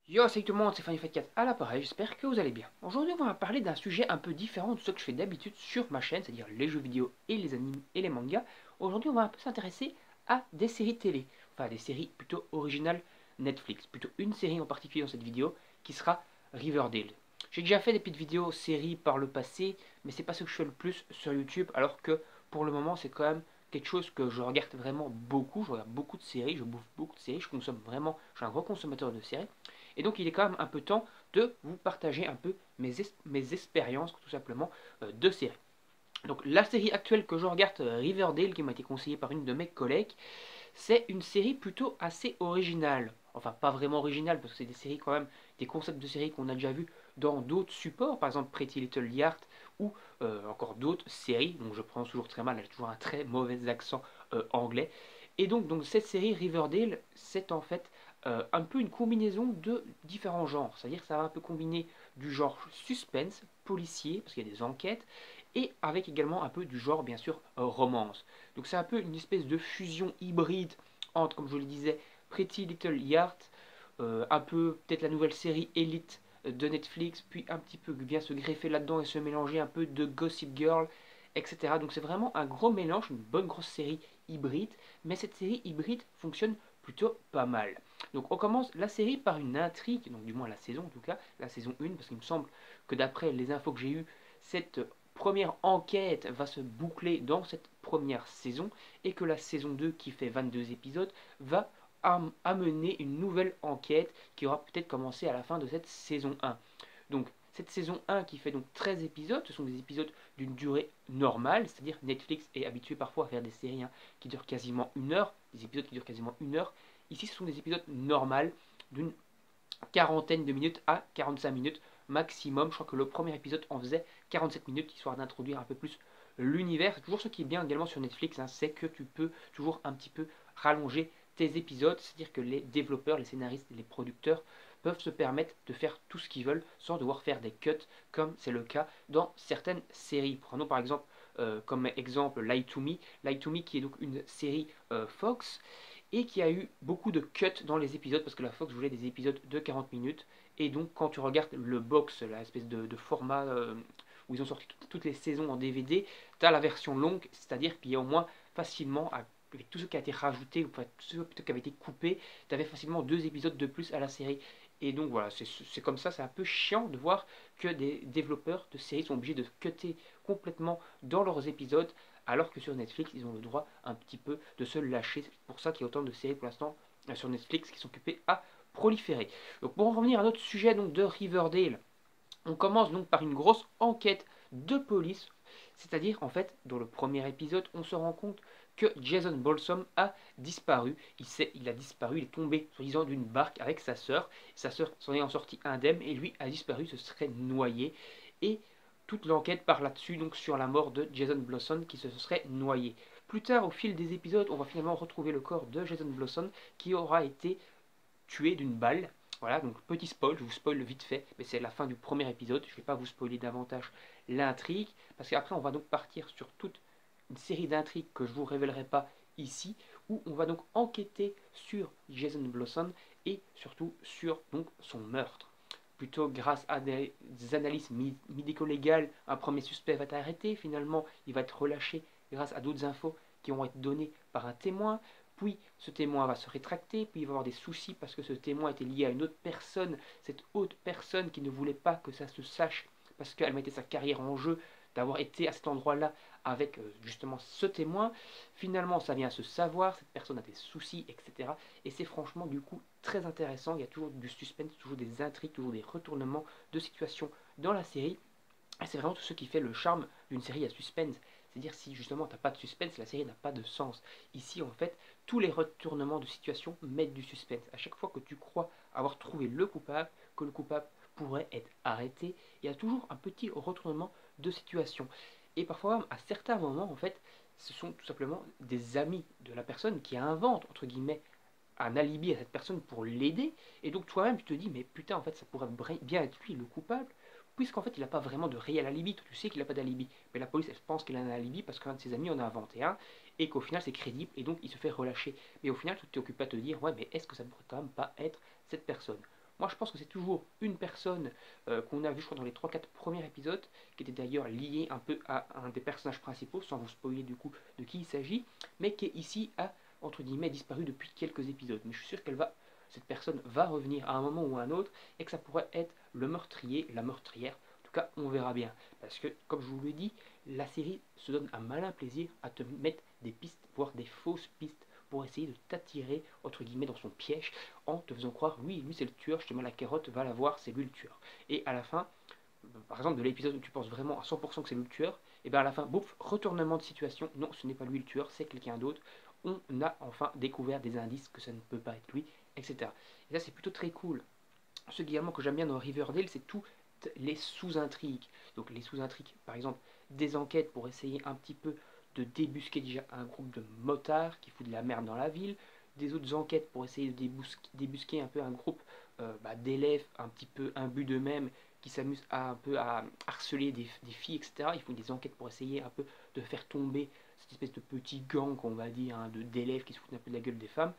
Yo, salut tout le monde, c'est Fanny4 à l'appareil, j'espère que vous allez bien. Aujourd'hui, on va parler d'un sujet un peu différent de ce que je fais d'habitude sur ma chaîne, c'est-à-dire les jeux vidéo et les animes et les mangas. Aujourd'hui, on va un peu s'intéresser à des séries télé, enfin des séries plutôt originales Netflix, plutôt une série en particulier dans cette vidéo qui sera Riverdale. J'ai déjà fait des petites vidéos séries par le passé, mais c'est pas ce que je fais le plus sur YouTube, alors que pour le moment, c'est quand même quelque chose que je regarde vraiment beaucoup. Je regarde beaucoup de séries, je bouffe beaucoup de séries, je consomme vraiment, je suis un gros consommateur de séries. Et donc il est quand même un peu temps de vous partager un peu mes expériences tout simplement de séries. Donc la série actuelle que je regarde, Riverdale, qui m'a été conseillée par une de mes collègues, c'est une série plutôt assez originale. Enfin, pas vraiment originale, parce que c'est des séries quand même, des concepts de séries qu'on a déjà vus dans d'autres supports, par exemple Pretty Little Liars ou encore d'autres séries. Donc je prends toujours très mal, elle a toujours un très mauvais accent anglais. Et donc cette série Riverdale, c'est en fait un peu une combinaison de différents genres. C'est-à-dire que ça va un peu combiner du genre suspense, policier, parce qu'il y a des enquêtes, et avec également un peu du genre, bien sûr, romance. Donc c'est un peu une espèce de fusion hybride entre, comme je le disais, Pretty Little Liars, un peu peut-être la nouvelle série Elite de Netflix, puis un petit peu bien se greffer là-dedans et se mélanger un peu de Gossip Girl, etc. Donc c'est vraiment un gros mélange, une bonne grosse série hybride, mais cette série hybride fonctionne plutôt pas mal. Donc on commence la série par une intrigue, donc du moins la saison en tout cas, la saison 1, parce qu'il me semble que d'après les infos que j'ai eues, cette première enquête va se boucler dans cette première saison et que la saison 2 qui fait 22 épisodes va amener une nouvelle enquête qui aura peut-être commencé à la fin de cette saison 1. Donc cette saison 1 qui fait donc 13 épisodes, ce sont des épisodes d'une durée normale, c'est-à-dire Netflix est habitué parfois à faire des séries qui durent quasiment une heure, des épisodes qui durent quasiment une heure. Ici ce sont des épisodes normales d'une quarantaine de minutes à 45 minutes maximum. Je crois que le premier épisode en faisait 47 minutes, histoire d'introduire un peu plus l'univers. C'est toujours ce qui est bien également sur Netflix, c'est que tu peux toujours un petit peu rallonger tes épisodes, c'est-à-dire que les développeurs, les scénaristes et les producteurs peuvent se permettre de faire tout ce qu'ils veulent sans devoir faire des cuts comme c'est le cas dans certaines séries. Prenons par exemple comme exemple Lie to Me, Lie to Me qui est donc une série Fox et qui a eu beaucoup de cuts dans les épisodes parce que la Fox voulait des épisodes de 40 minutes. Et donc, quand tu regardes le box, l'espèce de format où ils ont sorti toutes les saisons en DVD, tu as la version longue, c'est-à-dire qu'il y a au moins facilement, avec tout ce qui a été rajouté, ou tout ce qui avait été coupé, tu avais facilement 2 épisodes de plus à la série. Et donc voilà, c'est comme ça, c'est un peu chiant de voir que des développeurs de séries sont obligés de cutter complètement dans leurs épisodes alors que sur Netflix, ils ont le droit un petit peu de se lâcher. C'est pour ça qu'il y a autant de séries pour l'instant sur Netflix qui sont occupées à proliférer. Donc pour en revenir à notre sujet donc de Riverdale, on commence donc par une grosse enquête de police, c'est-à-dire en fait dans le premier épisode, on se rend compte que Jason Balsam a disparu. Il a disparu, il est tombé soi-disant d'une barque avec sa sœur s'en est en sortie indemne et lui a disparu, se serait noyé et toute l'enquête part là-dessus, donc sur la mort de Jason Blossom qui se serait noyé. Plus tard, au fil des épisodes, on va finalement retrouver le corps de Jason Blossom qui aura été tué d'une balle. Voilà, donc petit spoil, je vous spoil vite fait, mais c'est la fin du premier épisode. Je ne vais pas vous spoiler davantage l'intrigue, parce qu'après on va donc partir sur toute une série d'intrigues que je ne vous révélerai pas ici, où on va donc enquêter sur Jason Blossom et surtout sur donc son meurtre. Plutôt grâce à des analyses médico-légales, un premier suspect va être arrêté, finalement il va être relâché grâce à d'autres infos qui vont être données par un témoin, puis ce témoin va se rétracter, puis il va avoir des soucis parce que ce témoin était lié à une autre personne, cette autre personne qui ne voulait pas que ça se sache parce qu'elle mettait sa carrière en jeu d'avoir été à cet endroit-là avec justement ce témoin. Finalement, ça vient à se savoir, cette personne a des soucis, etc. Et c'est franchement du coup très intéressant. Il y a toujours du suspense, toujours des intrigues, toujours des retournements de situation dans la série. Et c'est vraiment tout ce qui fait le charme d'une série à suspense. C'est-à-dire si justement t'as pas de suspense, la série n'a pas de sens. Ici en fait, tous les retournements de situation mettent du suspense. À chaque fois que tu crois avoir trouvé le coupable, que le coupable pourrait être arrêté, il y a toujours un petit retournement de situation. Et parfois, à certains moments, en fait, ce sont tout simplement des amis de la personne qui inventent, entre guillemets, un alibi à cette personne pour l'aider. Et donc toi-même, tu te dis, mais putain, en fait, ça pourrait bien être lui le coupable, puisqu'en fait, il n'a pas vraiment de réel alibi. Toi, tu sais qu'il n'a pas d'alibi. Mais la police, elle pense qu'il a un alibi parce qu'un de ses amis en a inventé un, et qu'au final, c'est crédible, et donc il se fait relâcher. Mais au final, tu t'es occupé à te dire, ouais, mais est-ce que ça ne pourrait quand même pas être cette personne? Moi je pense que c'est toujours une personne qu'on a vu je crois dans les 3-4 premiers épisodes, qui était d'ailleurs liée un peu à un des personnages principaux, sans vous spoiler du coup de qui il s'agit, mais qui ici a entre guillemets disparu depuis quelques épisodes. Mais je suis sûr cette personne va revenir à un moment ou à un autre, et que ça pourrait être le meurtrier, la meurtrière. En tout cas, on verra bien. Parce que, comme je vous l'ai dit, la série se donne un malin plaisir à te mettre des pistes, voire des fausses pistes, pour essayer de t'attirer, entre guillemets, dans son piège, en te faisant croire, oui, lui c'est le tueur, je te mets la carotte, va la voir, c'est lui le tueur. Et à la fin, par exemple, de l'épisode où tu penses vraiment à 100% que c'est lui le tueur, et bien à la fin, bouf, retournement de situation, non, ce n'est pas lui le tueur, c'est quelqu'un d'autre. On a enfin découvert des indices que ça ne peut pas être lui, etc. Et ça, c'est plutôt très cool. Ce également que j'aime bien dans Riverdale, c'est toutes les sous-intrigues. Donc les sous-intrigues, par exemple, des enquêtes pour essayer un petit peu de débusquer déjà un groupe de motards qui fout de la merde dans la ville, des autres enquêtes pour essayer de débusquer un peu un groupe d'élèves un petit peu imbus d'eux-mêmes qui s'amusent un peu à harceler des filles, etc. Ils font des enquêtes pour essayer un peu de faire tomber cette espèce de petit gang, qu'on va dire, hein, d'élèves qui se foutent un peu de la gueule des femmes.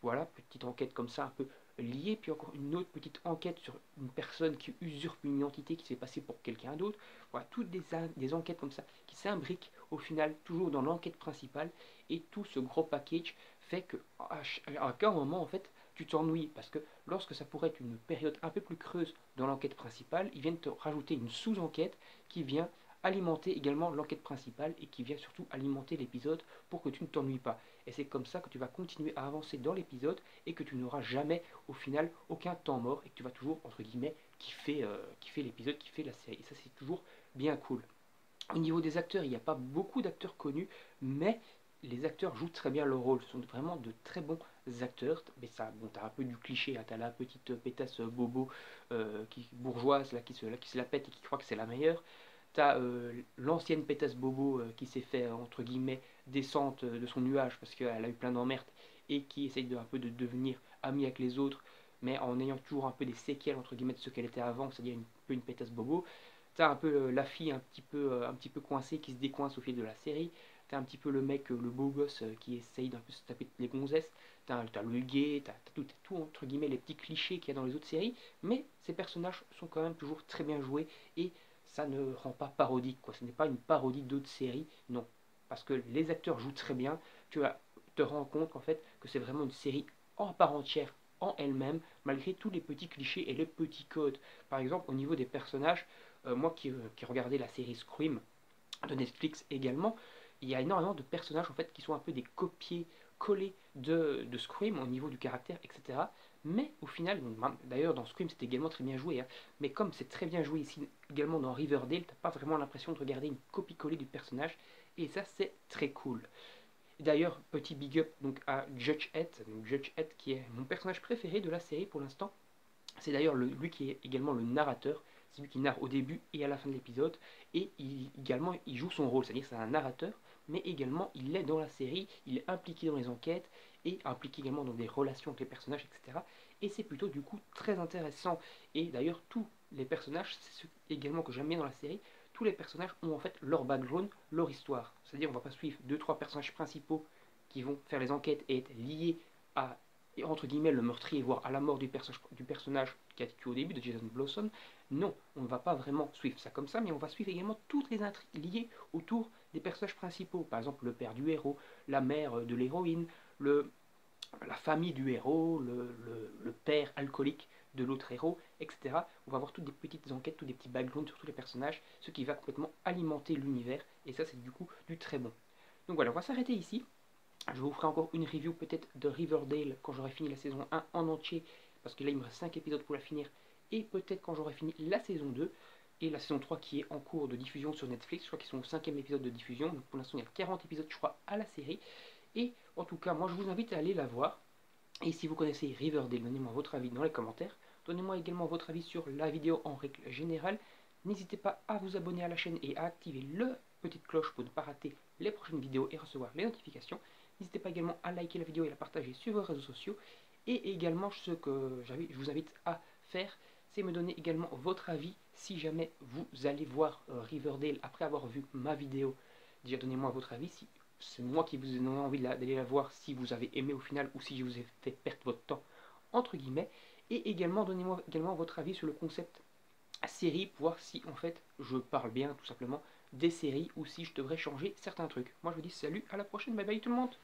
Voilà, petite enquête comme ça, un peu liée. Puis encore une autre petite enquête sur une personne qui usurpe une identité qui s'est passée pour quelqu'un d'autre. Voilà, toutes des enquêtes comme ça qui s'imbriquent au final toujours dans l'enquête principale. Et tout ce gros package fait que à aucun moment, en fait, tu t'ennuies. Parce que lorsque ça pourrait être une période un peu plus creuse dans l'enquête principale, ils viennent te rajouter une sous-enquête qui vient alimenter également l'enquête principale et qui vient surtout alimenter l'épisode pour que tu ne t'ennuies pas. Et c'est comme ça que tu vas continuer à avancer dans l'épisode et que tu n'auras jamais au final aucun temps mort et que tu vas toujours entre guillemets kiffer l'épisode, kiffer la série. Et ça c'est toujours bien cool. Au niveau des acteurs, il n'y a pas beaucoup d'acteurs connus, mais les acteurs jouent très bien leur rôle. Ce sont vraiment de très bons acteurs. Mais ça, bon, t'as un peu du cliché, hein. T'as la petite pétasse bobo bourgeoise là, qui se la pète et qui croit que c'est la meilleure. T'as l'ancienne pétasse bobo qui s'est fait entre guillemets descente de son nuage parce qu'elle a eu plein d'emmerdes et qui essaye un peu de devenir amie avec les autres, mais en ayant toujours un peu des séquelles entre guillemets de ce qu'elle était avant, c'est-à-dire un peu une pétasse bobo. T'as un peu la fille un petit peu coincée qui se décoince au fil de la série. T'as un petit peu le mec, le beau gosse qui essaye d'un peu se taper les gonzesses. T'as le gay, t'as tout entre guillemets les petits clichés qu'il y a dans les autres séries. Mais ces personnages sont quand même toujours très bien joués et ça ne rend pas parodique, quoi. Ce n'est pas une parodie d'autres séries, non. Parce que les acteurs jouent très bien. Tu vas te rends compte qu'en fait que c'est vraiment une série en part entière, en elle-même, malgré tous les petits clichés et les petits codes. Par exemple, au niveau des personnages, moi qui regardais la série Scream de Netflix également, il y a énormément de personnages en fait qui sont un peu des copiés-collés de Scream au niveau du caractère, etc. Mais au final, d'ailleurs dans Scream c'était également très bien joué, hein, mais comme c'est très bien joué ici également dans Riverdale, t'as pas vraiment l'impression de regarder une copie-collée du personnage, et ça c'est très cool. D'ailleurs, petit big up donc à Judge Ed, qui est mon personnage préféré de la série pour l'instant. C'est d'ailleurs lui qui est également le narrateur, c'est lui qui narre au début et à la fin de l'épisode, et également il joue son rôle, c'est-à-dire c'est un narrateur, mais également il est dans la série, il est impliqué dans les enquêtes, et impliqué également dans des relations avec les personnages, etc. Et c'est plutôt du coup très intéressant. Et d'ailleurs tous les personnages, c'est ce également que j'aime bien dans la série, tous les personnages ont en fait leur background, leur histoire. C'est-à-dire on va pas suivre 2-3 personnages principaux qui vont faire les enquêtes et être liés à entre guillemets le meurtrier, voire à la mort du personnage qui a tué au début de Jason Blossom. Non, on ne va pas vraiment suivre ça comme ça, mais on va suivre également toutes les intrigues liées autour des personnages principaux. Par exemple, le père du héros, la mère de l'héroïne, la famille du héros, le père alcoolique de l'autre héros, etc. On va avoir toutes des petites enquêtes, tous des petits backgrounds sur tous les personnages, ce qui va complètement alimenter l'univers, et ça c'est du coup du très bon. Donc voilà, on va s'arrêter ici. Je vous ferai encore une review peut-être de Riverdale quand j'aurai fini la saison 1 en entier, parce que là il me reste 5 épisodes pour la finir, et peut-être quand j'aurai fini la saison 2, et la saison 3 qui est en cours de diffusion sur Netflix. Je crois qu'ils sont au 5e épisode de diffusion, donc pour l'instant il y a 40 épisodes je crois à la série, et en tout cas moi je vous invite à aller la voir, et si vous connaissez Riverdale, donnez-moi votre avis dans les commentaires, donnez-moi également votre avis sur la vidéo en règle générale, n'hésitez pas à vous abonner à la chaîne et à activer la petite cloche pour ne pas rater les prochaines vidéos et recevoir les notifications. N'hésitez pas également à liker la vidéo et la partager sur vos réseaux sociaux. Et également, ce que je vous invite à faire, c'est me donner également votre avis si jamais vous allez voir Riverdale après avoir vu ma vidéo. Déjà, donnez-moi votre avis, si c'est moi qui vous ai donné envie d'aller la voir, si vous avez aimé au final ou si je vous ai fait perdre votre temps, entre guillemets. Et également, donnez-moi également votre avis sur le concept série, pour voir si en fait je parle bien tout simplement des séries ou si je devrais changer certains trucs. Moi je vous dis salut, à la prochaine, bye bye tout le monde.